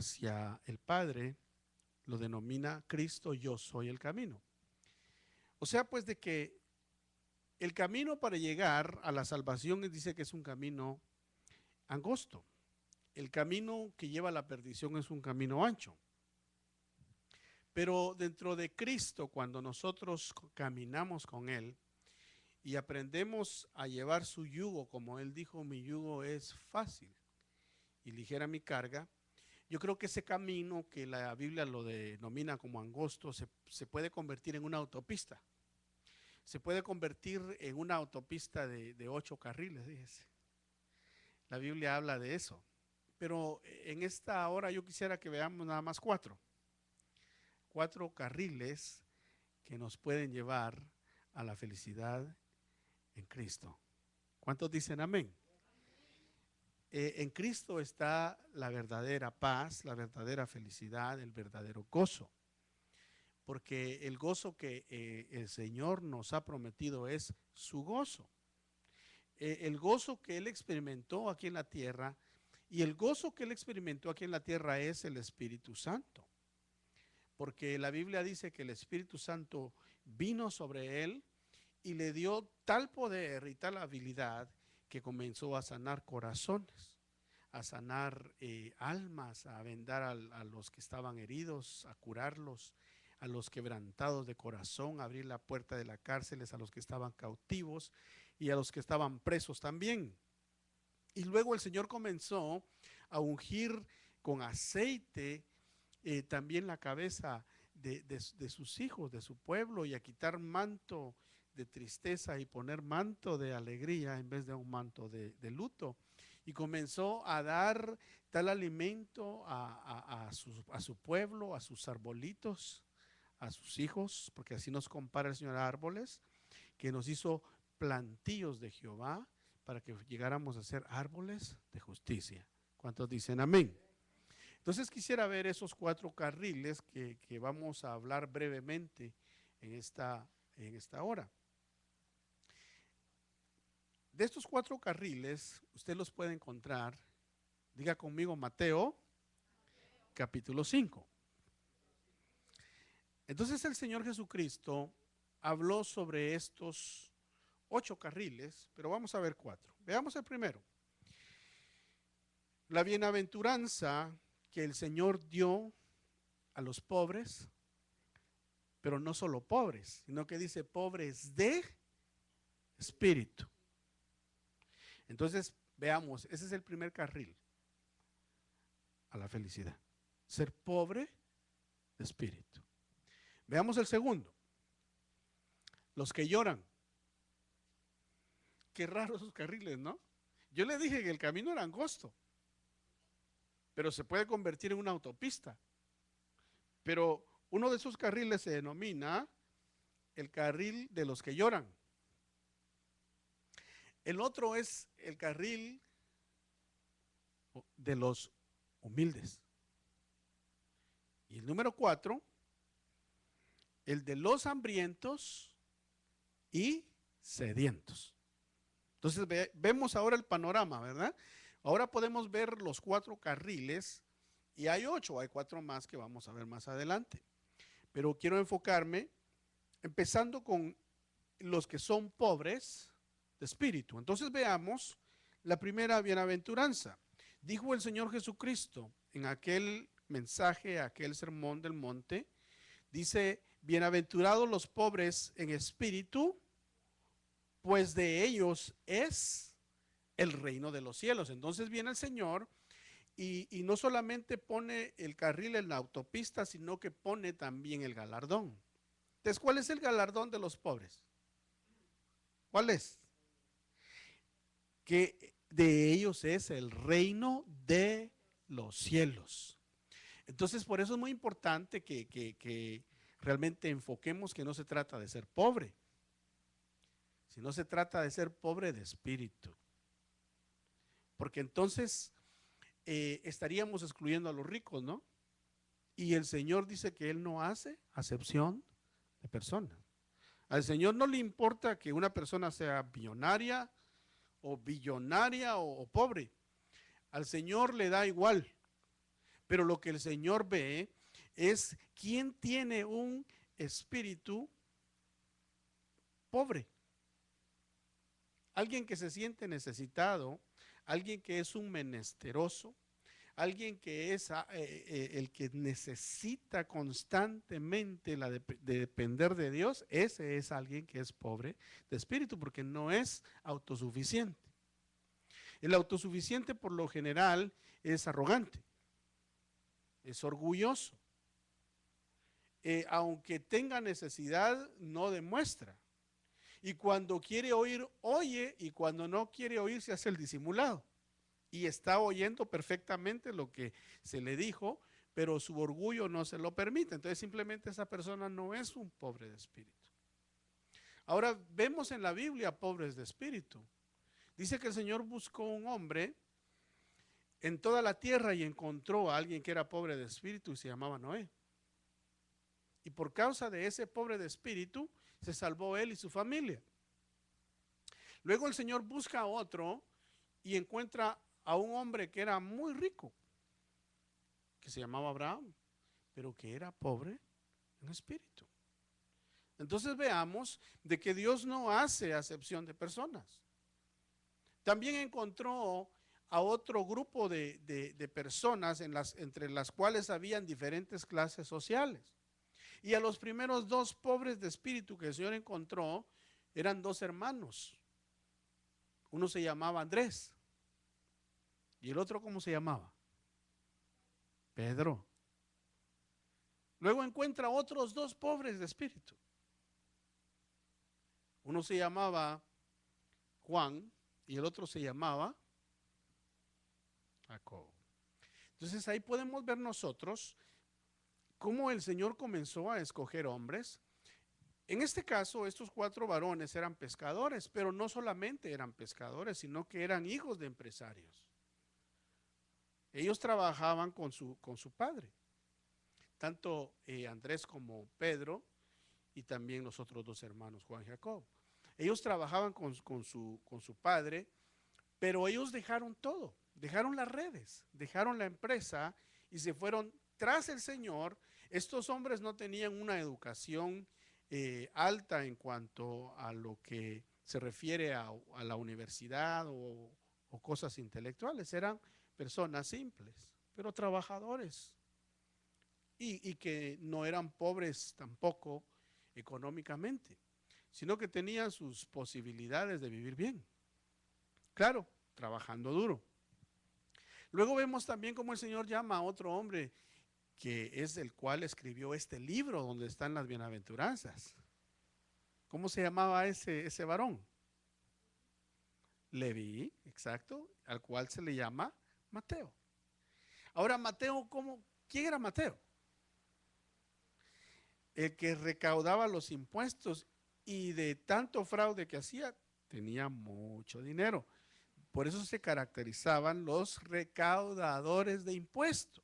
hacia el Padre lo denomina Cristo, yo soy el camino. O sea, pues de que el camino para llegar a la salvación dice que es un camino angosto. El camino que lleva a la perdición es un camino ancho. Pero dentro de Cristo, cuando nosotros caminamos con Él y aprendemos a llevar su yugo, como Él dijo, mi yugo es fácil y ligera mi carga, yo creo que ese camino que la Biblia lo denomina como angosto se puede convertir en una autopista. Se puede convertir en una autopista de 8 carriles, fíjese. La Biblia habla de eso. Pero en esta hora yo quisiera que veamos nada más 4. 4 carriles que nos pueden llevar a la felicidad en Cristo. ¿Cuántos dicen amén? En Cristo está la verdadera paz, la verdadera felicidad, el verdadero gozo. Porque el gozo que el Señor nos ha prometido es su gozo. El gozo que Él experimentó aquí en la tierra, y el gozo que Él experimentó aquí en la tierra es el Espíritu Santo. Porque la Biblia dice que el Espíritu Santo vino sobre Él y le dio tal poder y tal habilidad que comenzó a sanar corazones, a sanar almas, a vendar a los que estaban heridos, a curarlos, a los quebrantados de corazón, a abrir la puerta de las cárceles a los que estaban cautivos y a los que estaban presos también. Y luego el Señor comenzó a ungir con aceite también la cabeza de sus hijos, de su pueblo, y a quitar manto de tristeza y poner manto de alegría en vez de un manto de luto. Y comenzó a dar tal alimento a su pueblo, a sus arbolitos, a sus hijos, porque así nos compara el Señor a árboles, que nos hizo plantíos de Jehová para que llegáramos a ser árboles de justicia. ¿Cuántos dicen amén? Entonces quisiera ver esos 4 carriles que vamos a hablar brevemente en esta hora. De estos 4 carriles, usted los puede encontrar, diga conmigo, Mateo, capítulo 5. Entonces el Señor Jesucristo habló sobre estos 8 carriles, pero vamos a ver 4. Veamos el primero. La bienaventuranza que el Señor dio a los pobres, pero no solo pobres, sino que dice pobres de espíritu. Entonces, veamos, ese es el primer carril a la felicidad, ser pobre de espíritu. Veamos el segundo, los que lloran. Qué raro esos carriles, ¿no? Yo le dije que el camino era angosto, pero se puede convertir en una autopista. Pero uno de esos carriles se denomina el carril de los que lloran. El otro es el carril de los humildes. Y el número 4, el de los hambrientos y sedientos. Entonces vemos ahora el panorama, ¿verdad? Ahora podemos ver los 4 carriles y hay 8, hay 4 más que vamos a ver más adelante. Pero quiero enfocarme empezando con los que son pobres de espíritu. Entonces veamos la primera bienaventuranza. Dijo el Señor Jesucristo en aquel mensaje, aquel sermón del monte, dice, bienaventurados los pobres en espíritu, pues de ellos es el reino de los cielos. Entonces viene el Señor y no solamente pone el carril en la autopista, sino que pone también el galardón. Entonces, ¿cuál es el galardón de los pobres? ¿Cuál es? Que de ellos es el reino de los cielos. Entonces, por eso es muy importante que realmente enfoquemos que no se trata de ser pobre, sino se trata de ser pobre de espíritu. Porque entonces estaríamos excluyendo a los ricos, ¿no? Y el Señor dice que Él no hace acepción de personas. Al Señor no le importa que una persona sea millonaria o billonaria o pobre. Al Señor le da igual. Pero lo que el Señor ve es quién tiene un espíritu pobre. Alguien que se siente necesitado, alguien que es un menesteroso, alguien que es el que necesita constantemente de depender de Dios. Ese es alguien que es pobre de espíritu porque no es autosuficiente. El autosuficiente por lo general es arrogante, es orgulloso. Aunque tenga necesidad, no demuestra. Y cuando quiere oír, oye, y cuando no quiere oír, se hace el disimulado. Y está oyendo perfectamente lo que se le dijo, pero su orgullo no se lo permite. Entonces simplemente esa persona no es un pobre de espíritu. Ahora vemos en la Biblia pobres de espíritu. Dice que el Señor buscó un hombre en toda la tierra y encontró a alguien que era pobre de espíritu y se llamaba Noé. Y por causa de ese pobre de espíritu, se salvó él y su familia. Luego el Señor busca a otro y encuentra a un hombre que era muy rico, que se llamaba Abraham, pero que era pobre en espíritu. Entonces veamos de que Dios no hace acepción de personas. También encontró a otro grupo de personas entre las cuales habían diferentes clases sociales. Y a los primeros dos pobres de espíritu que el Señor encontró eran dos hermanos. Uno se llamaba Andrés. ¿Y el otro cómo se llamaba? Pedro. Luego encuentra otros dos pobres de espíritu. Uno se llamaba Juan y el otro se llamaba Jacob. Entonces ahí podemos ver nosotros cómo el Señor comenzó a escoger hombres. En este caso, estos cuatro varones eran pescadores, pero no solamente eran pescadores, sino que eran hijos de empresarios. Ellos trabajaban con su padre, tanto Andrés como Pedro y también los otros dos hermanos, Juan y Jacob. Ellos trabajaban con su padre, pero ellos dejaron todo, dejaron las redes, dejaron la empresa y se fueron tras el Señor. Estos hombres no tenían una educación alta en cuanto a lo que se refiere a la universidad o cosas intelectuales. Eran personas simples, pero trabajadores y que no eran pobres tampoco económicamente, sino que tenían sus posibilidades de vivir bien. Claro, trabajando duro. Luego vemos también cómo el Señor llama a otro hombre que es el cual escribió este libro donde están las bienaventuranzas. ¿Cómo se llamaba ese varón? Leví, exacto, al cual se le llama Mateo. Ahora, Mateo, ¿quién era Mateo? El que recaudaba los impuestos y de tanto fraude que hacía, tenía mucho dinero. Por eso se caracterizaban los recaudadores de impuestos.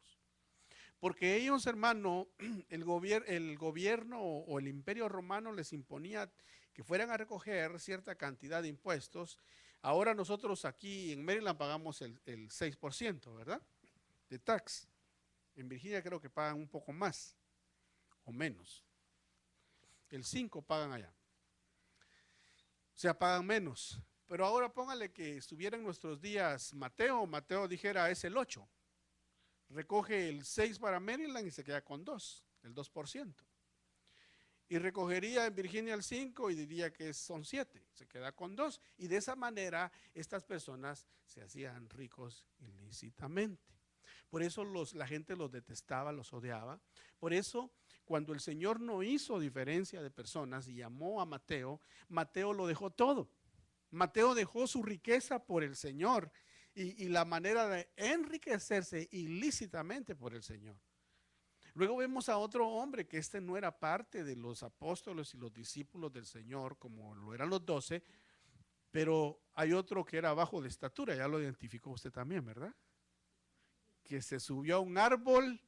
Porque ellos, hermano, el gobierno o el imperio romano les imponía que fueran a recoger cierta cantidad de impuestos. Ahora nosotros aquí en Maryland pagamos el 6%, ¿verdad? De tax. En Virginia creo que pagan un poco más o menos. El 5 pagan allá. O sea, pagan menos. Pero ahora póngale que estuviera en nuestros días Mateo dijera es el 8. Recoge el 6 para Maryland y se queda con 2, el 2%. Y recogería en Virginia el 5 y diría que son 7, se queda con 2. Y de esa manera estas personas se hacían ricos ilícitamente. Por eso la gente los detestaba, los odiaba. Por eso cuando el Señor no hizo diferencia de personas y llamó a Mateo, Mateo lo dejó todo. Mateo dejó su riqueza por el Señor y la manera de enriquecerse ilícitamente por el Señor. Luego vemos a otro hombre que este no era parte de los apóstoles y los discípulos del Señor como lo eran los 12, pero hay otro que era bajo de estatura, ya lo identificó usted también, ¿verdad? Que se subió a un árbol,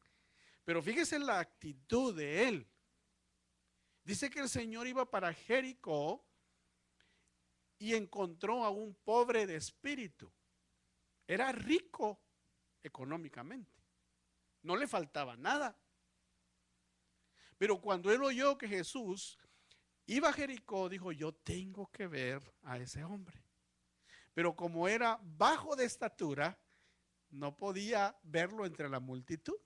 pero fíjese la actitud de él. Dice que el Señor iba para Jericó y encontró a un pobre de espíritu. Era rico económicamente, no le faltaba nada. Pero cuando él oyó que Jesús iba a Jericó, dijo, yo tengo que ver a ese hombre. Pero como era bajo de estatura, no podía verlo entre la multitud.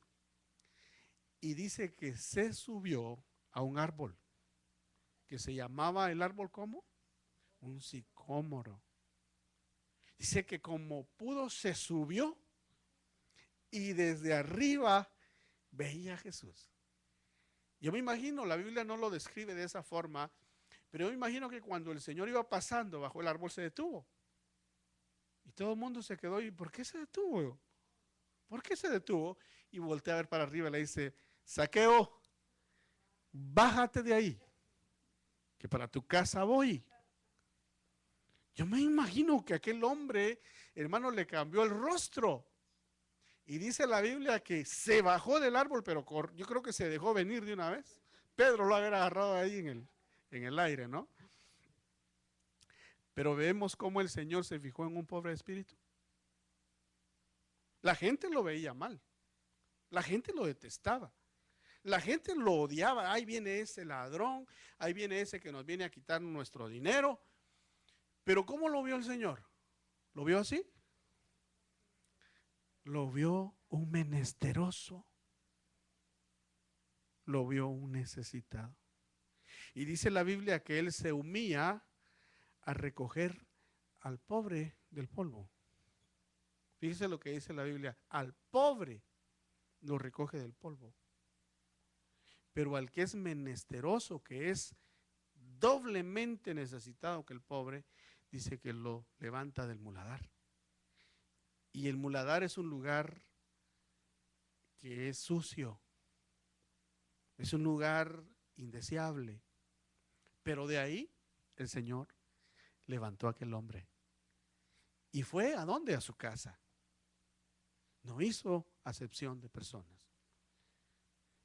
Y dice que se subió a un árbol, que se llamaba el árbol ¿cómo? Un sicómoro. Dice que como pudo se subió y desde arriba veía a Jesús. Yo me imagino, la Biblia no lo describe de esa forma, pero yo me imagino que cuando el Señor iba pasando bajo el árbol se detuvo. Y todo el mundo se quedó, ¿y por qué se detuvo? ¿Por qué se detuvo? Y voltea a ver para arriba y le dice, Zaqueo, bájate de ahí, que para tu casa voy. Yo me imagino que aquel hombre, hermano, le cambió el rostro. Y dice la Biblia que se bajó del árbol, pero yo creo que se dejó venir de una vez. Pedro lo había agarrado ahí en el aire, ¿no? Pero vemos cómo el Señor se fijó en un pobre espíritu. La gente lo veía mal. La gente lo detestaba. La gente lo odiaba. Ahí viene ese ladrón, ahí viene ese que nos viene a quitar nuestro dinero. Pero ¿cómo lo vio el Señor? ¿Lo vio así? Lo vio un menesteroso. Lo vio un necesitado. Y dice la Biblia que él se humilla a recoger al pobre del polvo. Fíjese lo que dice la Biblia, al pobre lo recoge del polvo. Pero al que es menesteroso, que es doblemente necesitado que el pobre, dice que lo levanta del muladar. Y el muladar es un lugar que es sucio, es un lugar indeseable. Pero de ahí el Señor levantó a aquel hombre. ¿Y fue a dónde? A su casa. No hizo acepción de personas.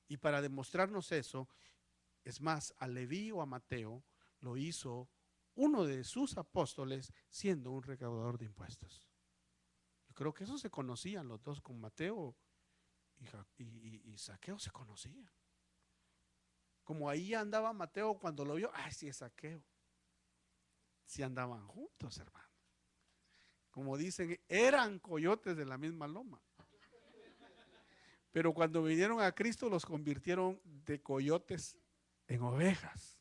Y para demostrarnos eso, es más, a Leví o a Mateo lo hizo uno de sus apóstoles siendo un recaudador de impuestos. Yo creo que eso se conocían los dos, con Mateo y Zaqueo se conocían. Como ahí andaba Mateo cuando lo vio, ¡ay, sí es Zaqueo! Sí andaban juntos, hermano. Como dicen, eran coyotes de la misma loma. Pero cuando vinieron a Cristo los convirtieron de coyotes en ovejas.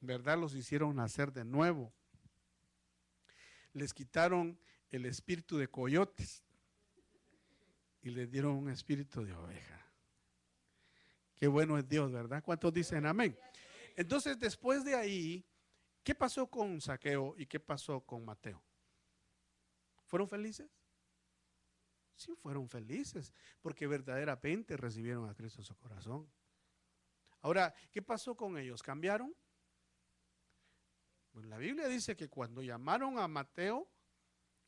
¿Verdad? Los hicieron nacer de nuevo. Les quitaron el espíritu de coyotes y les dieron un espíritu de oveja. Qué bueno es Dios, ¿verdad? ¿Cuántos dicen amén? Entonces, después de ahí, ¿qué pasó con Zaqueo y qué pasó con Mateo? ¿Fueron felices? Sí, fueron felices, porque verdaderamente recibieron a Cristo en su corazón. Ahora, ¿qué pasó con ellos? ¿Cambiaron? Bueno, la Biblia dice que cuando llamaron a Mateo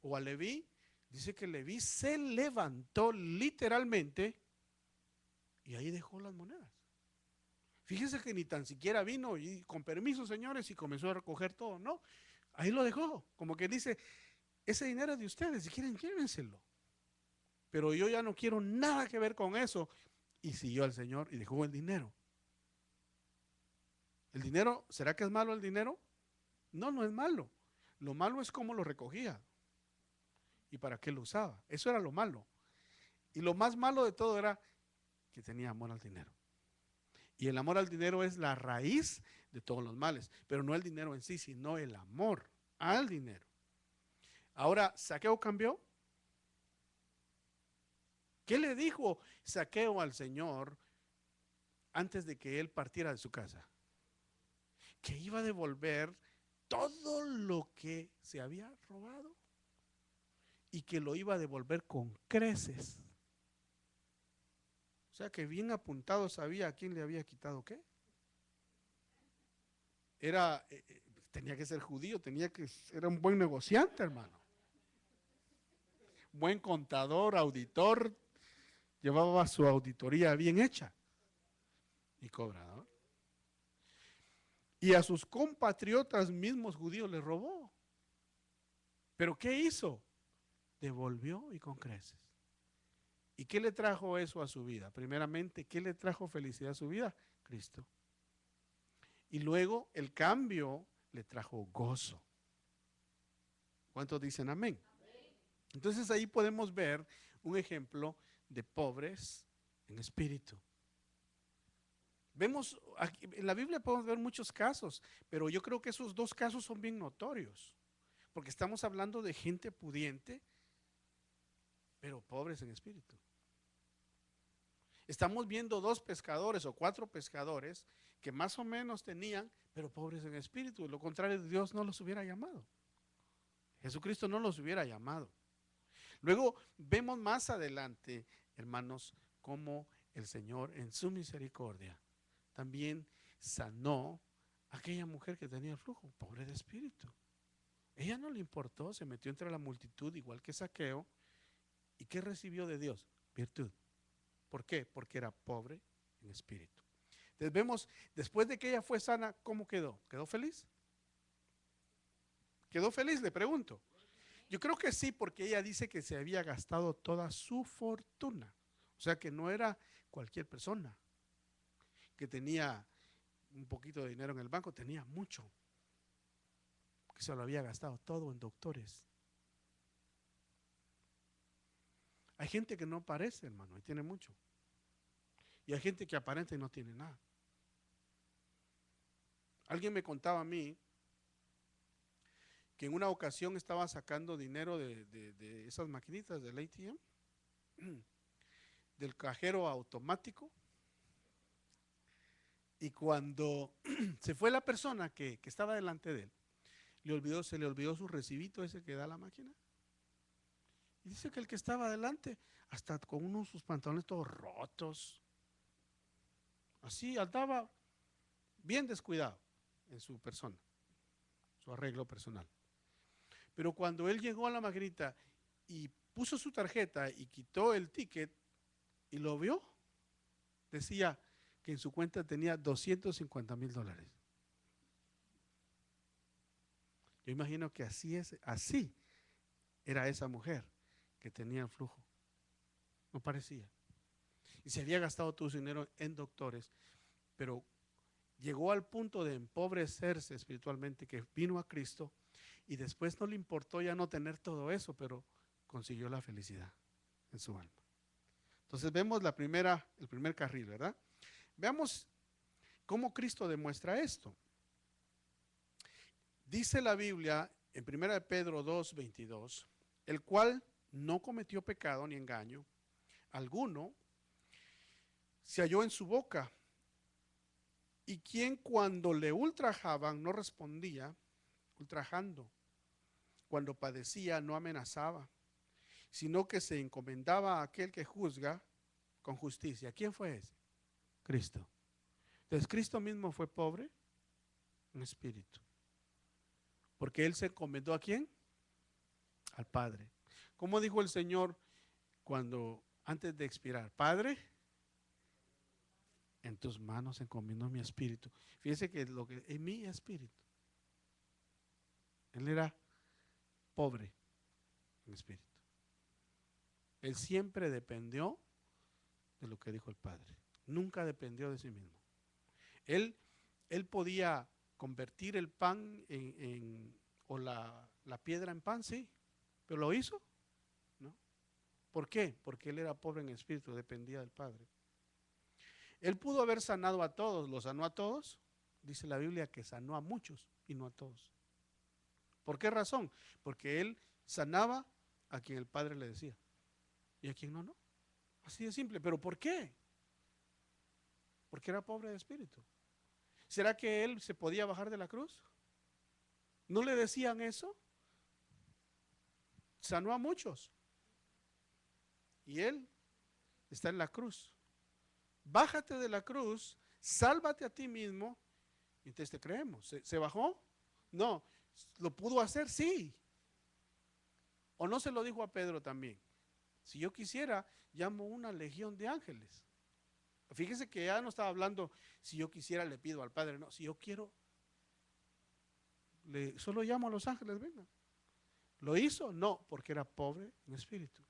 o a Leví, dice que Leví se levantó literalmente y ahí dejó las monedas. Fíjense que ni tan siquiera vino y con permiso, señores, y comenzó a recoger todo. No, ahí lo dejó. Como que dice, ese dinero es de ustedes, si quieren, llévenselo. Pero yo ya no quiero nada que ver con eso. Y siguió al Señor y dejó el dinero. ¿El dinero, será que es malo el dinero? No, no es malo. Lo malo es cómo lo recogía y para qué lo usaba. Eso era lo malo. Y lo más malo de todo era que tenía amor al dinero. Y el amor al dinero es la raíz de todos los males, pero no el dinero en sí, sino el amor al dinero. Ahora, ¿Zaqueo cambió? ¿Qué le dijo Zaqueo al Señor antes de que él partiera de su casa? Que iba a devolver todo lo que se había robado y que lo iba a devolver con creces. O sea que bien apuntado sabía a quién le había quitado qué. Tenía que ser judío, era un buen negociante, hermano. Buen contador, auditor, llevaba su auditoría bien hecha y cobrador. Y a sus compatriotas mismos judíos les robó. ¿Pero qué hizo? Devolvió y con creces. ¿Y qué le trajo eso a su vida? Primeramente, ¿qué le trajo felicidad a su vida? Cristo. Y luego el cambio le trajo gozo. ¿Cuántos dicen amén? Entonces ahí podemos ver un ejemplo de pobres en espíritu. Vemos, aquí, en la Biblia podemos ver muchos casos, pero yo creo que esos dos casos son bien notorios, porque estamos hablando de gente pudiente, pero pobres en espíritu. Estamos viendo dos pescadores o cuatro pescadores que más o menos tenían, pero pobres en espíritu. Lo contrario, Dios no los hubiera llamado. Jesucristo no los hubiera llamado. Luego vemos más adelante, hermanos, cómo el Señor en su misericordia también sanó a aquella mujer que tenía el flujo, pobre de espíritu. Ella no le importó, se metió entre la multitud igual que Zaqueo. ¿Y qué recibió de Dios? Virtud. ¿Por qué? Porque era pobre en espíritu. Entonces vemos, después de que ella fue sana, ¿cómo quedó? ¿Quedó feliz? ¿Quedó feliz? Le pregunto. Yo creo que sí, porque ella dice que se había gastado toda su fortuna. O sea que no era cualquier persona que tenía un poquito de dinero en el banco, tenía mucho. Que se lo había gastado todo en doctores. Hay gente que no parece, hermano, y tiene mucho. Y hay gente que aparenta y no tiene nada. Alguien me contaba a mí que en una ocasión estaba sacando dinero de esas maquinitas del ATM, del cajero automático, y cuando se fue la persona que estaba delante de él, se le olvidó su recibito ese que da la máquina. Y dice que el que estaba adelante, hasta con unos sus pantalones todos rotos, así andaba bien descuidado en su persona, su arreglo personal. Pero cuando él llegó a la maquinita y puso su tarjeta y quitó el ticket y lo vio, decía que en su cuenta tenía $250,000. Yo imagino que así era esa mujer que tenía el flujo. No parecía. Y se había gastado todo su dinero en doctores, pero llegó al punto de empobrecerse espiritualmente que vino a Cristo y después no le importó ya no tener todo eso, pero consiguió la felicidad en su alma. Entonces vemos el primer carril, ¿verdad? Veamos cómo Cristo demuestra esto. Dice la Biblia en 1 Pedro 2:22, el cual no cometió pecado ni engaño alguno, se halló en su boca, y quien cuando le ultrajaban no respondía, ultrajando, cuando padecía no amenazaba, sino que se encomendaba a aquel que juzga con justicia. ¿Quién fue ese? Cristo. Entonces Cristo mismo fue pobre en espíritu, porque él se encomendó ¿a quién? Al Padre. ¿Cómo dijo el Señor cuando antes de expirar? Padre, en tus manos encomiendo mi espíritu. Fíjese que lo que en mi espíritu, él era pobre en espíritu. Él siempre dependió de lo que dijo el Padre. Nunca dependió de sí mismo. Él podía convertir el pan o la piedra en pan, sí, pero ¿lo hizo? ¿No? ¿Por qué? Porque él era pobre en espíritu, dependía del Padre. Él pudo haber sanado a todos, ¿lo sanó a todos? Dice la Biblia que sanó a muchos y no a todos. ¿Por qué razón? Porque él sanaba a quien el Padre le decía y a quien no, no. Así de simple. ¿Pero por qué? Porque era pobre de espíritu. ¿Será que él se podía bajar de la cruz? ¿No le decían eso? Sanó a muchos. Y él está en la cruz. Bájate de la cruz, sálvate a ti mismo. Y entonces te creemos. ¿Se bajó? No. ¿Lo pudo hacer? Sí. ¿O no se lo dijo a Pedro también? Si yo quisiera, llamo una legión de ángeles. Fíjese que ya no estaba hablando, si yo quisiera le pido al Padre, no, si yo quiero, solo llamo a los ángeles, vengan. ¿Lo hizo? No, porque era pobre en espíritu.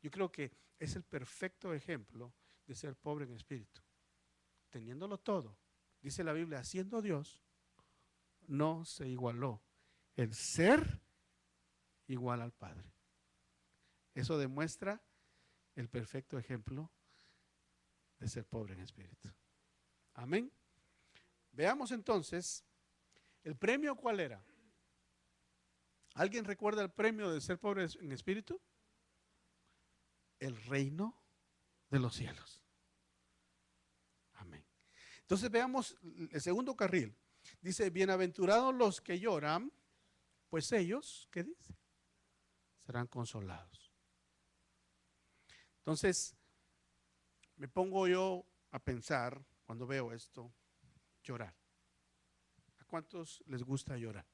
Yo creo que es el perfecto ejemplo de ser pobre en espíritu. Teniéndolo todo, dice la Biblia, siendo Dios, no se igualó el ser igual al Padre. Eso demuestra el perfecto ejemplo de ser pobre en espíritu. Amén. Veamos entonces, ¿el premio cuál era? ¿Alguien recuerda el premio de ser pobre en espíritu? El reino de los cielos. Amén. Entonces veamos el segundo carril. Dice, bienaventurados los que lloran, pues ellos, ¿qué dice? Serán consolados. Entonces, me pongo yo a pensar cuando veo esto, llorar. ¿A cuántos les gusta llorar?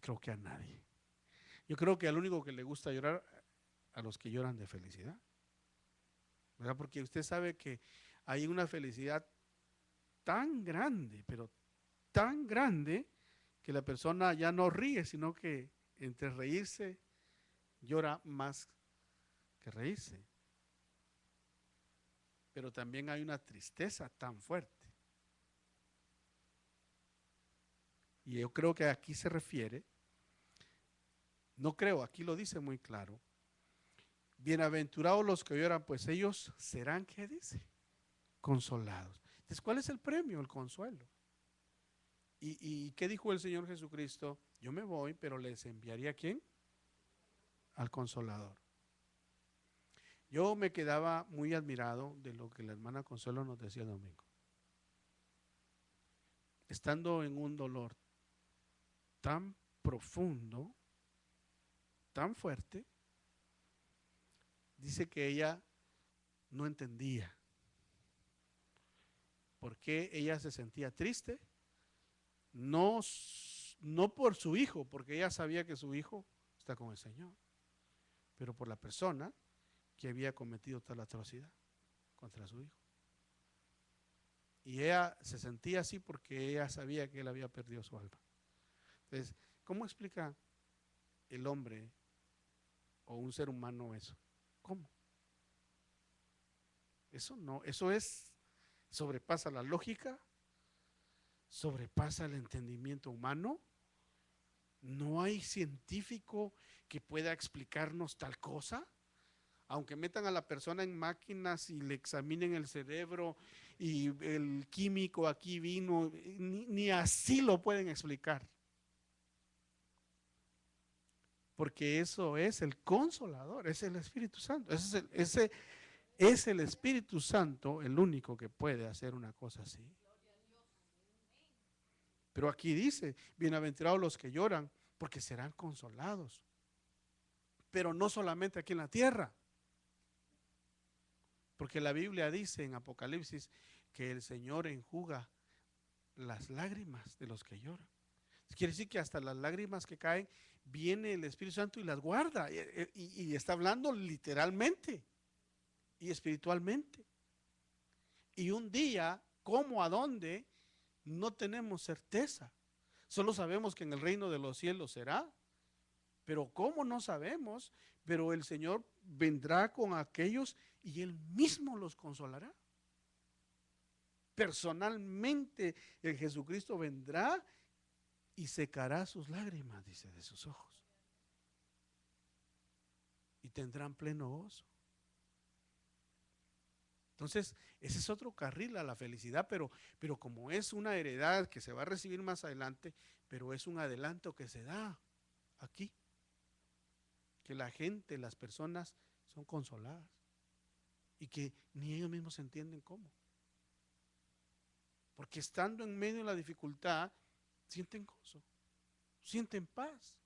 Creo que a nadie. Yo creo que al único que le gusta llorar, a los que lloran de felicidad, ¿verdad? Porque usted sabe que hay una felicidad tan grande, pero tan grande, que la persona ya no ríe, sino que entre reírse llora más que reírse. Pero también hay una tristeza tan fuerte. Y yo creo que aquí se refiere, no creo, aquí lo dice muy claro, bienaventurados los que lloran, pues ellos serán, ¿qué dice? Consolados. Entonces, ¿cuál es el premio? El consuelo. ¿Y qué dijo el Señor Jesucristo? Yo me voy, pero les enviaría ¿a quién? Al Consolador. Yo me quedaba muy admirado de lo que la hermana Consuelo nos decía el domingo. Estando en un dolor tan profundo, tan fuerte, dice que ella no entendía por qué ella se sentía triste, no por su hijo, porque ella sabía que su hijo está con el Señor, pero por la persona que había cometido tal atrocidad contra su hijo. Y ella se sentía así porque ella sabía que él había perdido su alma. Entonces, ¿cómo explica el hombre o un ser humano eso? ¿Cómo? Eso no, eso sobrepasa la lógica, sobrepasa el entendimiento humano. No hay científico que pueda explicarnos tal cosa. Aunque metan a la persona en máquinas y le examinen el cerebro y el químico aquí vino, ni así lo pueden explicar. Porque eso es el Consolador, es el Espíritu Santo. Ese es el Espíritu Santo el único que puede hacer una cosa así. Pero aquí dice, bienaventurados los que lloran, porque serán consolados. Pero no solamente aquí en la tierra. Porque la Biblia dice en Apocalipsis que el Señor enjuga las lágrimas de los que lloran. Quiere decir que hasta las lágrimas que caen, viene el Espíritu Santo y las guarda. Y está hablando literalmente y espiritualmente. Y un día, ¿cómo, a dónde? No tenemos certeza. Solo sabemos que en el reino de los cielos será. Pero ¿cómo? No sabemos. Pero el Señor vendrá con aquellos y Él mismo los consolará. Personalmente el Jesucristo vendrá y secará sus lágrimas, dice, de sus ojos. Y tendrán pleno gozo. Entonces, ese es otro carril a la felicidad, pero como es una heredad que se va a recibir más adelante, pero es un adelanto que se da aquí. Que la gente, las personas son consoladas y que ni ellos mismos entienden cómo. Porque estando en medio de la dificultad, sienten gozo, sienten paz.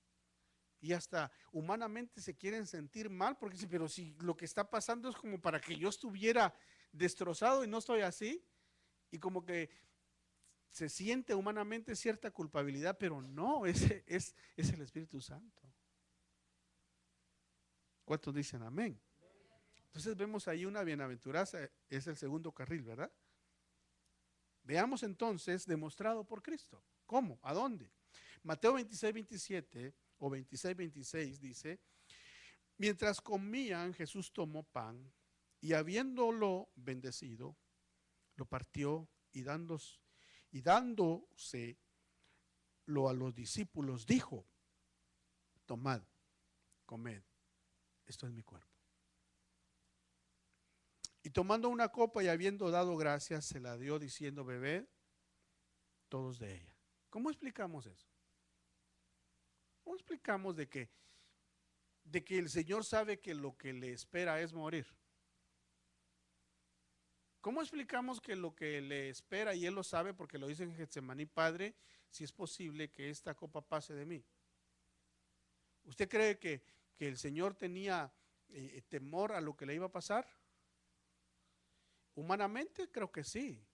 Y hasta humanamente se quieren sentir mal, porque dicen, pero si lo que está pasando es como para que yo estuviera destrozado y no estoy así, y como que se siente humanamente cierta culpabilidad, pero no, ese es el Espíritu Santo. ¿Cuántos dicen amén? Entonces vemos ahí una bienaventuranza, es el segundo carril, ¿verdad? Veamos entonces, demostrado por Cristo. ¿Cómo? ¿A dónde? Mateo 26, 27 o 26, 26 dice, Mientras comían, Jesús tomó pan y habiéndolo bendecido, lo partió y dándoselo a los discípulos, dijo: tomad, comed, esto es mi cuerpo. Y tomando una copa y habiendo dado gracias, se la dio diciendo: bebed todos de ella. ¿Cómo explicamos eso? ¿Cómo explicamos de que el Señor sabe que lo que le espera es morir? ¿Cómo explicamos que lo que le espera, y Él lo sabe porque lo dice en Getsemaní: Padre, si es posible que esta copa pase de mí? ¿Usted cree que el Señor tenía temor a lo que le iba a pasar? Humanamente creo que sí.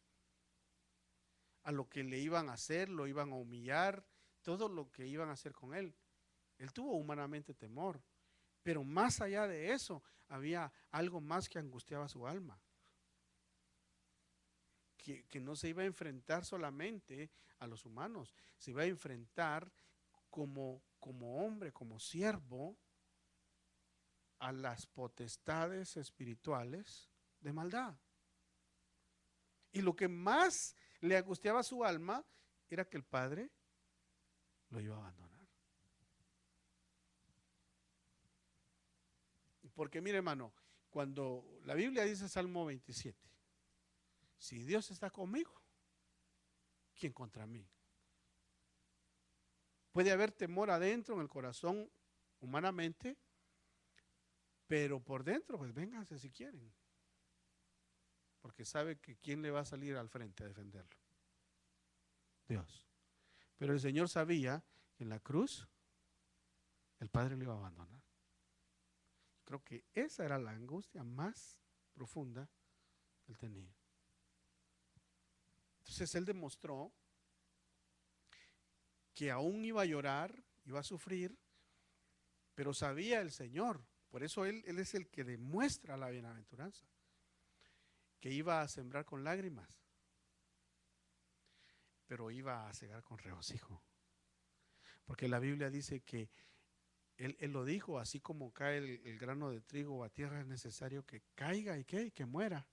A lo que le iban a hacer, lo iban a humillar, todo lo que iban a hacer con Él. Él tuvo humanamente temor. Pero más allá de eso, había algo más que angustiaba su alma. Que no se iba a enfrentar solamente a los humanos, se iba a enfrentar como hombre, como siervo, a las potestades espirituales de maldad. Y lo que más le angustiaba a su alma era que el Padre lo iba a abandonar. Porque mire, hermano, cuando la Biblia dice, Salmo 27, si Dios está conmigo, ¿quién contra mí? Puede haber temor adentro en el corazón humanamente, pero por dentro, pues vénganse si quieren. Porque sabe que quién le va a salir al frente a defenderlo. Dios. Pero el Señor sabía que en la cruz el Padre lo iba a abandonar. Creo que esa era la angustia más profunda que él tenía. Entonces él demostró que aún iba a llorar, iba a sufrir, pero sabía el Señor. Por eso él es el que demuestra la bienaventuranza, que iba a sembrar con lágrimas, pero iba a cegar con regocijo. Porque la Biblia dice que él lo dijo: así como cae el grano de trigo a tierra, es necesario que caiga y que muera.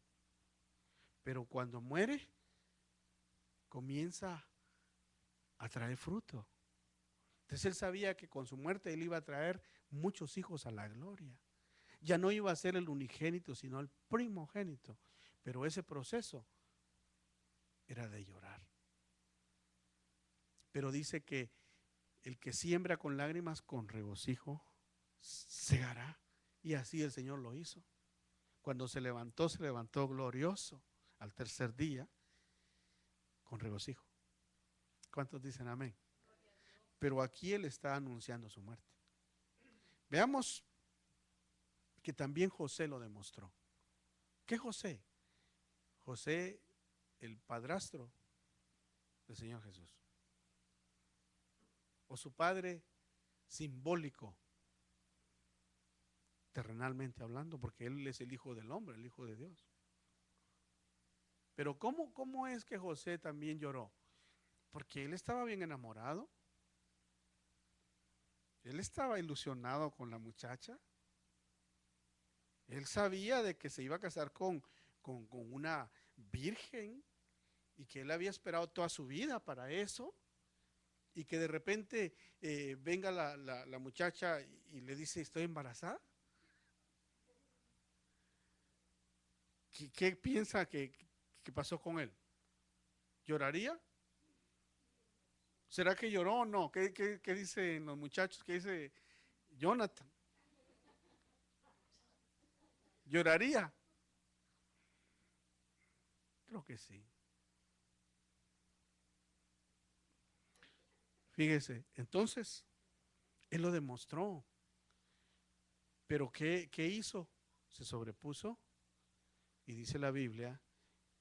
Pero cuando muere, comienza a traer fruto. Entonces él sabía que con su muerte él iba a traer muchos hijos a la gloria. Ya no iba a ser el unigénito, sino el primogénito. Pero ese proceso era de llorar. Pero dice que el que siembra con lágrimas, con regocijo segará. Y así el Señor lo hizo. Cuando se levantó glorioso al tercer día, con regocijo. ¿Cuántos dicen amén? Pero aquí él está anunciando su muerte. Veamos que también José lo demostró. ¿Qué José? José, el padrastro del Señor Jesús. O su padre simbólico, terrenalmente hablando, porque él es el hijo del hombre, el hijo de Dios. Pero ¿cómo es que José también lloró? Porque él estaba bien enamorado. Él estaba ilusionado con la muchacha. Él sabía de que se iba a casar con una virgen y que él había esperado toda su vida para eso, y que de repente venga la muchacha y le dice: estoy embarazada. ¿Qué piensa que pasó con él? ¿Lloraría? ¿Será que lloró o no? ¿Qué dicen los muchachos? ¿Qué dice Jonathan? ¿Lloraría? Creo que sí. Fíjese, entonces, él lo demostró. Pero ¿qué hizo? Se sobrepuso, y dice la Biblia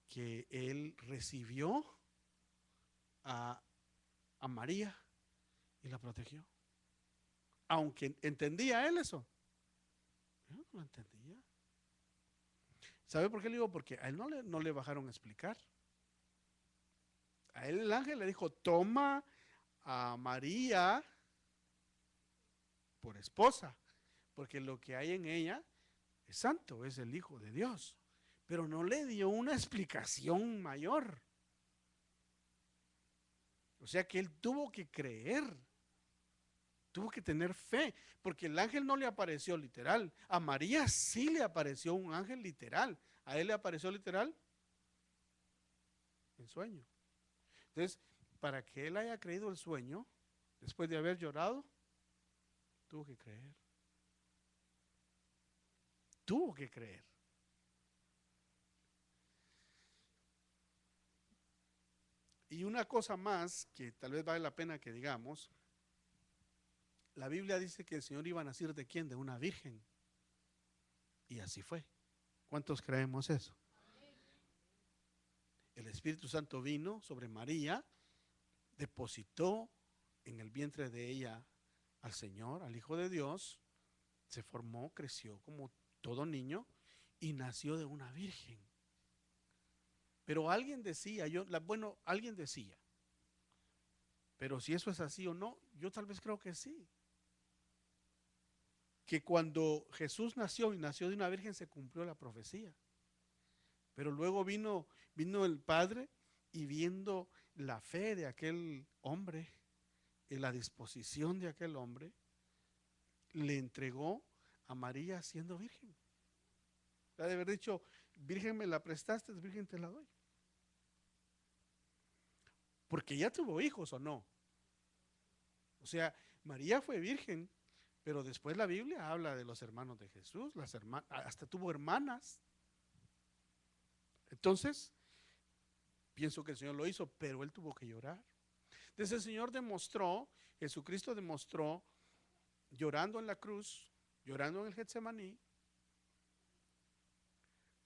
que él recibió a María y la protegió. Aunque entendía él eso. Yo no lo entendía. ¿Sabe por qué le digo? Porque a él no le bajaron a explicar. A él el ángel le dijo: toma a María por esposa, porque lo que hay en ella es santo, es el Hijo de Dios. Pero no le dio una explicación mayor. O sea que él tuvo que creer, tuvo que tener fe, porque el ángel no le apareció literal. A María sí le apareció un ángel literal. A él le apareció literal en sueño. Entonces, para que él haya creído el sueño, después de haber llorado, tuvo que creer. Tuvo que creer. Y una cosa más que tal vez vale la pena que digamos, la Biblia dice que el Señor iba a nacer ¿de quién? De una virgen. Y así fue. ¿Cuántos creemos eso? El Espíritu Santo vino sobre María, depositó en el vientre de ella al Señor, al Hijo de Dios, se formó, creció como todo niño y nació de una virgen. Pero alguien decía, bueno, alguien decía, pero si eso es así o no, yo tal vez creo que sí. Que cuando Jesús nació y nació de una virgen se cumplió la profecía. Pero luego vino el Padre y viendo la fe de aquel hombre y la disposición de aquel hombre, le entregó a María siendo virgen. Ha de haber dicho, virgen me la prestaste, virgen te la doy. Porque ya tuvo hijos o no. O sea, María fue virgen, pero después la Biblia habla de los hermanos de Jesús, hasta tuvo hermanas. Entonces, pienso que el Señor lo hizo, pero él tuvo que llorar. Entonces el Señor demostró, Jesucristo demostró, llorando en la cruz, llorando en el Getsemaní,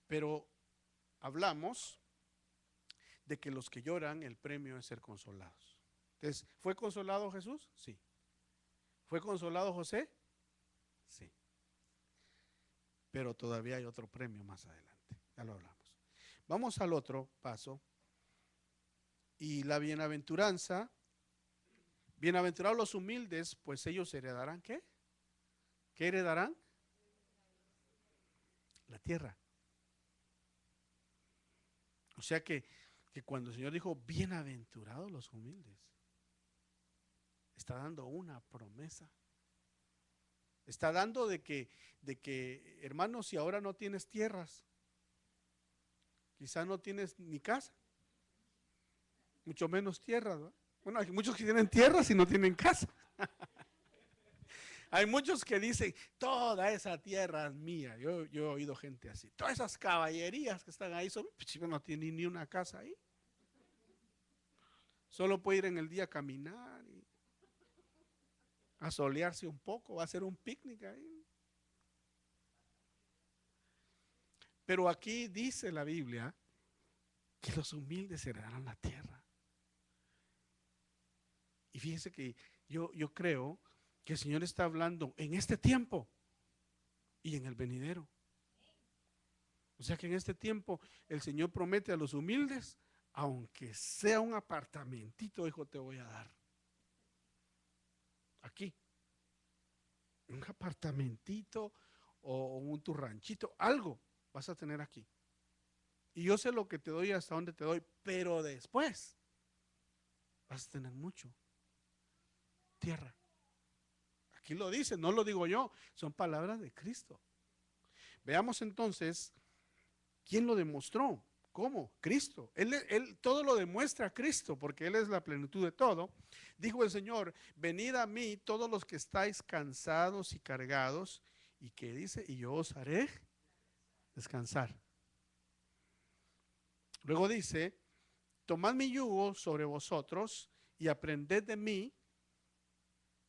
pero hablamos de que los que lloran, el premio es ser consolados. Entonces, ¿fue consolado Jesús? Sí. ¿Fue consolado José? Sí. Pero todavía hay otro premio más adelante. Ya lo hablamos. Vamos al otro paso. Y la bienaventuranza, bienaventurados los humildes, pues ellos heredarán ¿qué? ¿Qué heredarán? La tierra. O sea que cuando el Señor dijo bienaventurados los humildes, está dando una promesa. Está dando de que, hermanos, si ahora no tienes tierras, quizás no tienes ni casa, mucho menos tierras, ¿no? Bueno, hay muchos que tienen tierras y no tienen casa. Hay muchos que dicen, toda esa tierra es mía. Yo he oído gente así. Todas esas caballerías que están ahí, no tienen ni una casa ahí. Solo puede ir en el día a caminar y a solearse un poco, a hacer un picnic ahí. Pero aquí dice la Biblia que los humildes heredarán la tierra. Y fíjense que yo creo que el Señor está hablando en este tiempo y en el venidero. O sea que en este tiempo el Señor promete a los humildes, aunque sea un apartamentito, hijo, te voy a dar. Aquí. Un apartamentito o tu ranchito, algo vas a tener aquí. Y yo sé lo que te doy hasta dónde te doy, pero después vas a tener mucho. Tierra. Aquí lo dice, no lo digo yo, son palabras de Cristo. Veamos entonces, ¿quién lo demostró? ¿Cómo? Cristo. Él todo lo demuestra Cristo, porque Él es la plenitud de todo. Dijo el Señor, venid a mí todos los que estáis cansados y cargados. ¿Y qué dice? Y yo os haré descansar. Luego dice, tomad mi yugo sobre vosotros y aprended de mí.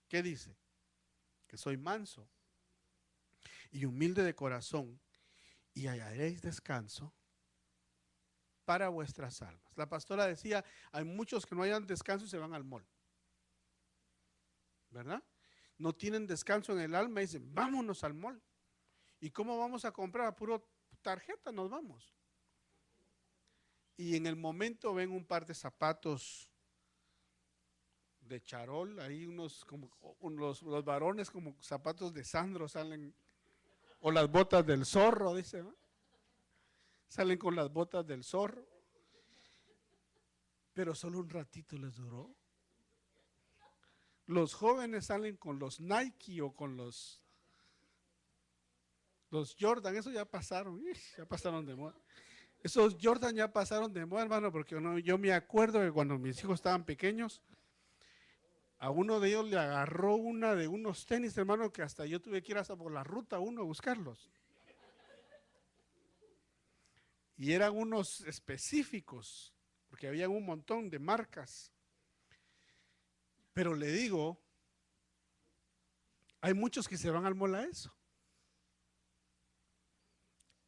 ¿Qué dice? Que soy manso y humilde de corazón y hallaréis descanso para vuestras almas. La pastora decía, hay muchos que no hayan descanso y se van al mall, ¿verdad? No tienen descanso en el alma y dicen, vámonos al mall. ¿Y cómo vamos a comprar? A puro tarjeta nos vamos. Y en el momento ven un par de zapatos de charol, ahí unos como los varones como zapatos de Sandro salen, o las botas del zorro, dice, ¿no? Salen con las botas del zorro, pero solo un ratito les duró. Los jóvenes salen con los Nike o con los Jordan, eso ya pasaron de moda. Esos Jordan ya pasaron de moda, hermano, porque yo me acuerdo que cuando mis hijos estaban pequeños, a uno de ellos le agarró una de unos tenis, hermano, que hasta yo tuve que ir hasta por la ruta 1 a buscarlos. Y eran unos específicos, porque había un montón de marcas. Pero le digo, hay muchos que se van al mall a eso.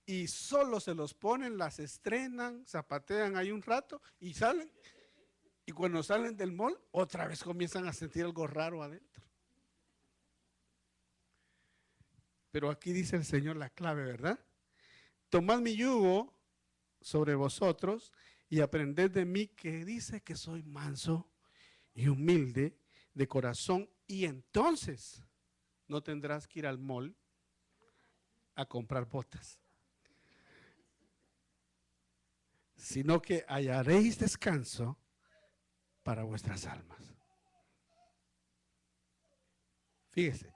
Y solo se los ponen, las estrenan, zapatean ahí un rato y salen. Y cuando salen del mall, otra vez comienzan a sentir algo raro adentro. Pero aquí dice el Señor la clave, ¿verdad? Tomad mi yugo sobre vosotros y aprended de mí, que dice que soy manso y humilde de corazón, y entonces no tendrás que ir al mall a comprar botas, sino que hallaréis descanso para vuestras almas. Fíjese,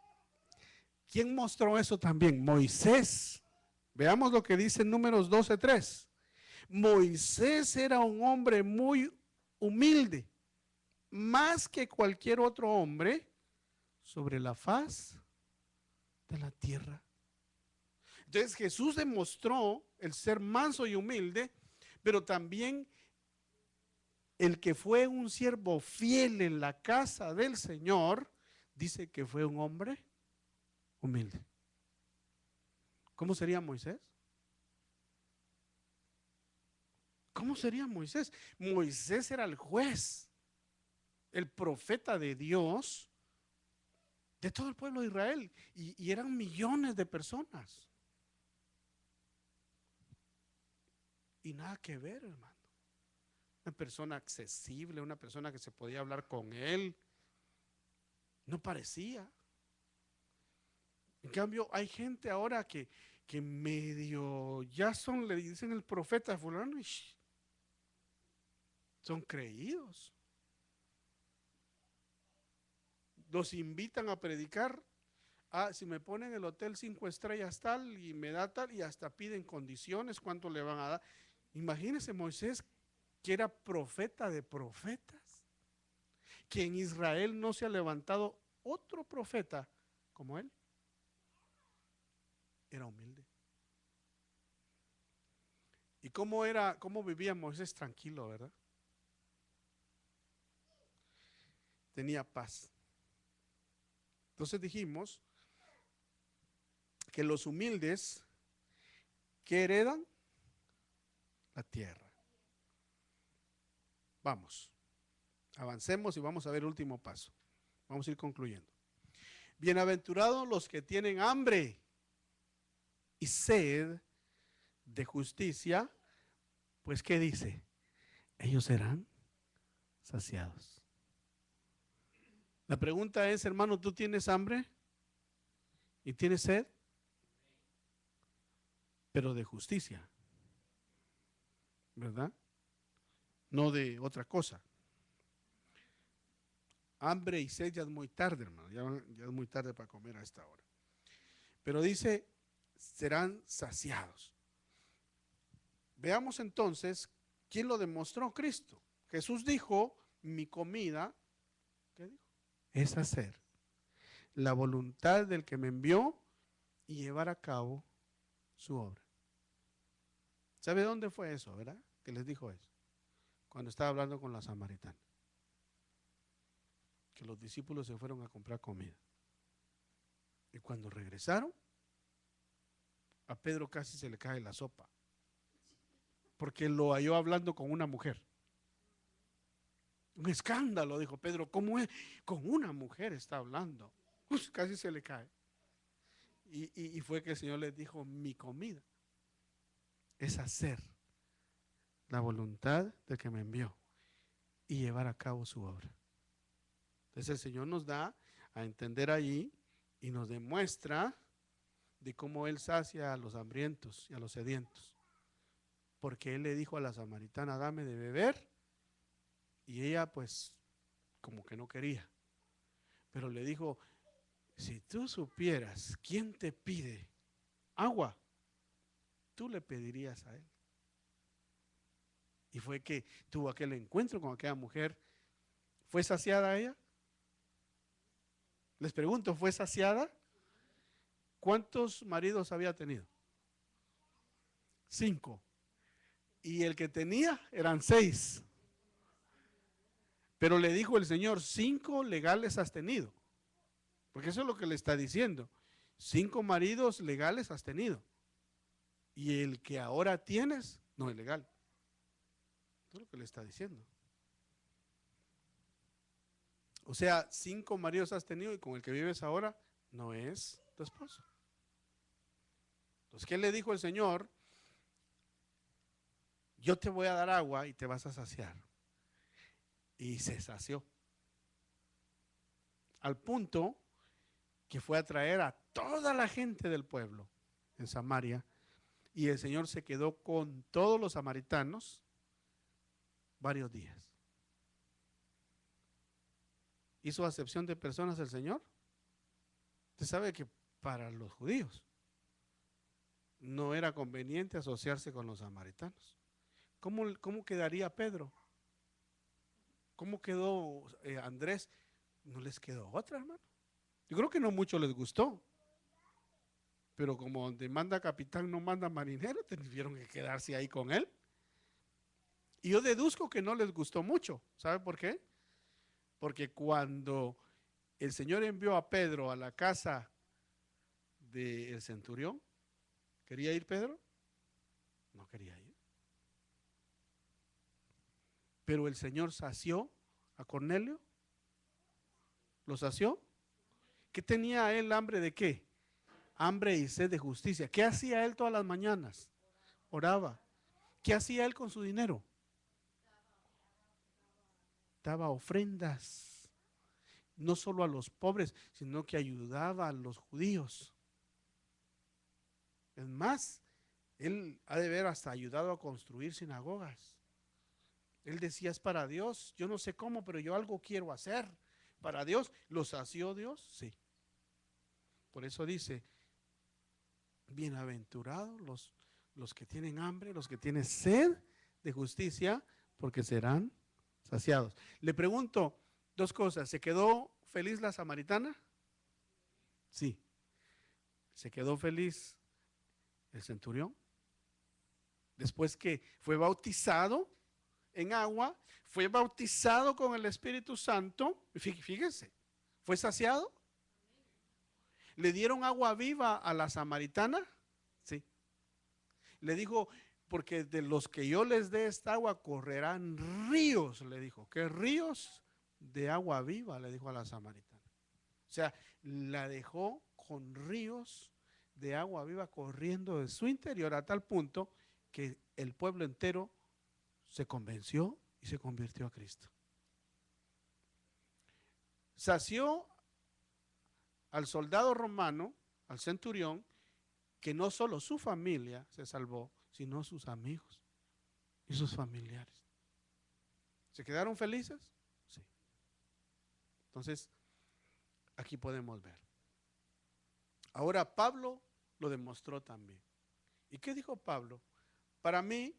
¿quién mostró eso también? Moisés. Veamos lo que dice en Números 12:3. Moisés era un hombre muy humilde, más que cualquier otro hombre sobre la faz de la tierra. Entonces Jesús demostró el ser manso y humilde, pero también el que fue un siervo fiel en la casa del Señor, dice que fue un hombre humilde. ¿Cómo sería Moisés? ¿Cómo sería Moisés? Moisés era el juez, el profeta de Dios, de todo el pueblo de Israel, y eran millones de personas. Y nada que ver, hermano. Una persona accesible, una persona que se podía hablar con él. No parecía. En cambio, hay gente ahora que medio ya son, le dicen el profeta fulano, y son creídos. Los invitan a predicar. Ah, si me ponen el hotel 5 estrellas tal y me da tal, y hasta piden condiciones, cuánto le van a dar. Imagínense Moisés, que era profeta de profetas, que en Israel no se ha levantado otro profeta como él. Era humilde. ¿Y cómo vivía Moisés? Tranquilo, ¿verdad? Tenía paz. Entonces dijimos que los humildes, ¿qué heredan? La tierra. Vamos, avancemos y vamos a ver el último paso. Vamos a ir concluyendo. Bienaventurados los que tienen hambre y sed de justicia, pues ¿qué dice? Ellos serán saciados. La pregunta es, hermano, ¿tú tienes hambre y tienes sed? Pero de justicia, ¿verdad? No de otra cosa. Hambre y sed ya es muy tarde, hermano, ya es muy tarde para comer a esta hora. Pero dice, serán saciados. Veamos entonces, ¿quién lo demostró? Cristo. Jesús dijo, mi comida, ¿qué dijo? Es hacer la voluntad del que me envió y llevar a cabo su obra. ¿Sabe dónde fue eso, verdad? Que les dijo eso. Cuando estaba hablando con la samaritana. Que los discípulos se fueron a comprar comida. Y cuando regresaron, a Pedro casi se le cae la sopa. Porque lo halló hablando con una mujer. Un escándalo, dijo Pedro. ¿Cómo es? Con una mujer está hablando. Casi se le cae. Y fue que el Señor les dijo, mi comida es hacer la voluntad del que me envió y llevar a cabo su obra. Entonces el Señor nos da a entender allí y nos demuestra de cómo Él sacia a los hambrientos y a los sedientos. Porque Él le dijo a la samaritana, dame de beber, y ella pues como que no quería. Pero le dijo, si tú supieras quién te pide agua, tú le pedirías a Él. Y fue que tuvo aquel encuentro con aquella mujer. ¿Fue saciada ella? Les pregunto, ¿fue saciada? ¿Cuántos maridos había tenido? 5. Y el que tenía eran 6. Pero le dijo el Señor, 5 legales has tenido. Porque eso es lo que le está diciendo. 5 maridos legales has tenido. Y el que ahora tienes no es legal. Eso es lo que le está diciendo. O sea, 5 maridos has tenido y con el que vives ahora no es tu esposo. Entonces, ¿qué le dijo el Señor? Yo te voy a dar agua y te vas a saciar. Y se sació. Al punto que fue a traer a toda la gente del pueblo en Samaria. Y el Señor se quedó con todos los samaritanos varios días. ¿Hizo acepción de personas el Señor? Usted sabe que para los judíos no era conveniente asociarse con los samaritanos. ¿Cómo quedaría Pedro? ¿Cómo quedó Andrés? No les quedó otra, hermano. Yo creo que no mucho les gustó. Pero como donde manda capitán no manda marinero, tuvieron que quedarse ahí con él. Y yo deduzco que no les gustó mucho. ¿Sabe por qué? Porque cuando el Señor envió a Pedro a la casa del centurión, ¿quería ir Pedro? No quería ir. Pero el Señor sació a Cornelio. ¿Lo sació? ¿Qué tenía él hambre de qué? Hambre y sed de justicia. ¿Qué hacía él todas las mañanas? Oraba. ¿Qué hacía él con su dinero? Daba ofrendas. No solo a los pobres, sino que ayudaba a los judíos. Es más, él ha de haber hasta ayudado a construir sinagogas. Él decía, es para Dios. Yo no sé cómo, pero yo algo quiero hacer para Dios. ¿Lo sació Dios? Sí. Por eso dice, bienaventurados los que tienen hambre, los que tienen sed de justicia, porque serán saciados. Le pregunto 2 cosas. ¿Se quedó feliz la samaritana? Sí. ¿Se quedó feliz el centurión? Después que fue bautizado en agua, fue bautizado con el Espíritu Santo, fíjese, fue saciado. ¿Le dieron agua viva a la samaritana? Sí. Le dijo, porque de los que yo les dé esta agua correrán ríos, le dijo. ¿Qué ríos? De agua viva, le dijo a la samaritana. O sea, la dejó con ríos de agua viva corriendo de su interior a tal punto que el pueblo entero se convenció y se convirtió a Cristo. Sació al soldado romano, al centurión, que no solo su familia se salvó, sino sus amigos y sus familiares. ¿Se quedaron felices? Sí. Entonces, aquí podemos ver. Ahora Pablo lo demostró también. ¿Y qué dijo Pablo? Para mí,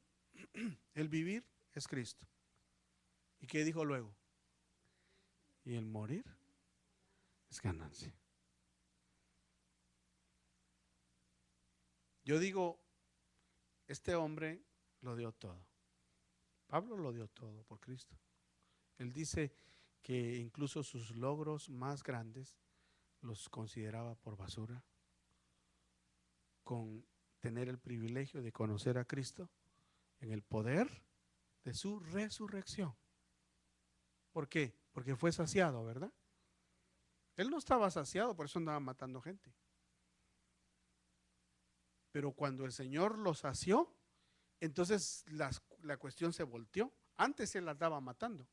el vivir es Cristo. ¿Y qué dijo luego? Y el morir es ganancia. Yo digo, este hombre lo dio todo. Pablo lo dio todo por Cristo. Él dice que incluso sus logros más grandes los consideraba por basura, con tener el privilegio de conocer a Cristo en el poder de su resurrección. ¿Por qué? Porque fue saciado, ¿verdad? Él no estaba saciado, por eso andaba matando gente. Pero cuando el Señor lo sació, entonces la cuestión se volteó. Antes él la estaba matando.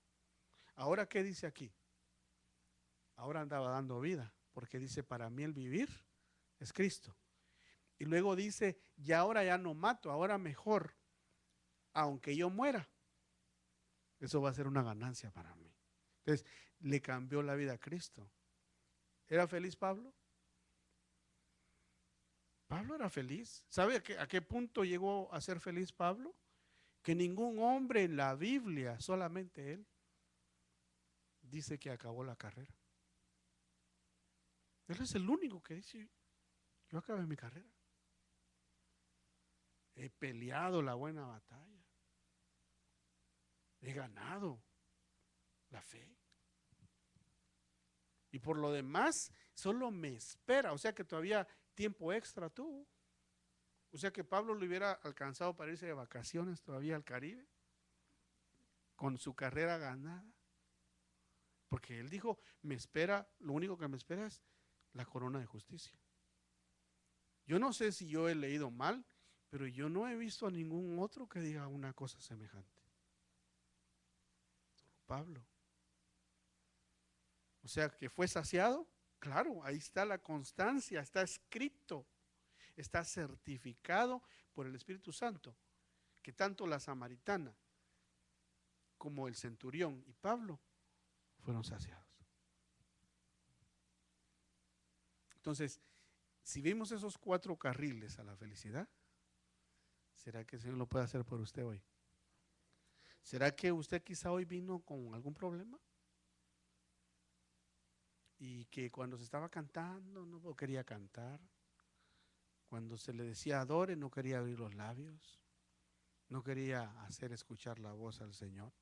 Ahora, ¿qué dice aquí? ahora andaba dando vida, porque dice, para mí el vivir es Cristo. Y luego dice, y ahora ya no mato, ahora mejor, aunque yo muera, eso va a ser una ganancia para mí. Entonces, le cambió la vida a Cristo. ¿Era feliz Pablo? Pablo era feliz. ¿Sabe a qué punto llegó a ser feliz Pablo? Que ningún hombre en la Biblia, solamente él, dice que acabó la carrera. Él es el único que dice, yo acabé mi carrera. He peleado la buena batalla. He ganado la fe. Y por lo demás, solo me espera. O sea que todavía tiempo extra tuvo. O sea que Pablo lo hubiera alcanzado para irse de vacaciones todavía al Caribe, con su carrera ganada. Porque él dijo, me espera, lo único que me espera es la corona de justicia. Yo no sé si yo he leído mal, pero yo no he visto a ningún otro que diga una cosa semejante. Solo Pablo. O sea, que fue saciado. Claro, ahí está la constancia, está escrito, está certificado por el Espíritu Santo, que tanto la samaritana como el centurión y Pablo fueron saciados. Entonces, si vimos esos 4 carriles a la felicidad, ¿será que el Señor lo puede hacer por usted hoy? ¿Será que usted quizá hoy vino con algún problema? Y que cuando se estaba cantando no quería cantar, cuando se le decía adore no quería abrir los labios, no quería hacer escuchar la voz al Señor.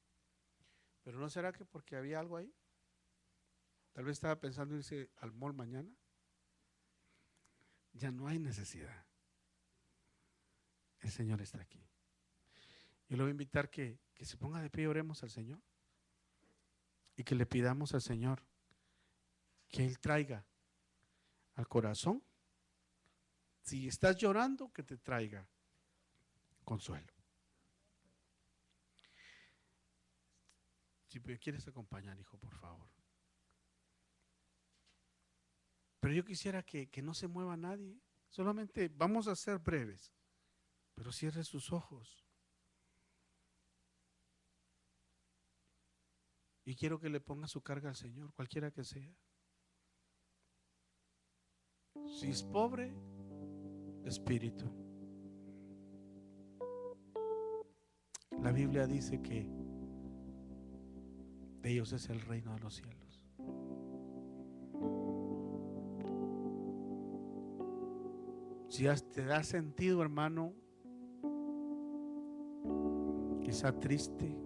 Pero ¿no será que porque había algo ahí? Tal vez estaba pensando irse al mall mañana. Ya no hay necesidad. El Señor está aquí. Yo le voy a invitar que se ponga de pie y oremos al Señor. Y que le pidamos al Señor que Él traiga al corazón. Si estás llorando, que te traiga consuelo. Si me quieres acompañar, hijo, por favor. Pero yo quisiera que no se mueva nadie. Solamente vamos a ser breves. Pero cierre sus ojos. Y quiero que le ponga su carga al Señor, cualquiera que sea. Si es pobre, espíritu. La Biblia dice que de ellos es el reino de los cielos. Si te da sentido, hermano, quizá triste,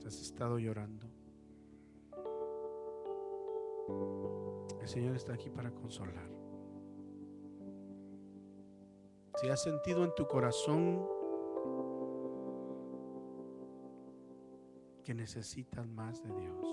has estado llorando, el Señor está aquí para consolar. Si has sentido en tu corazón que necesitas más de Dios,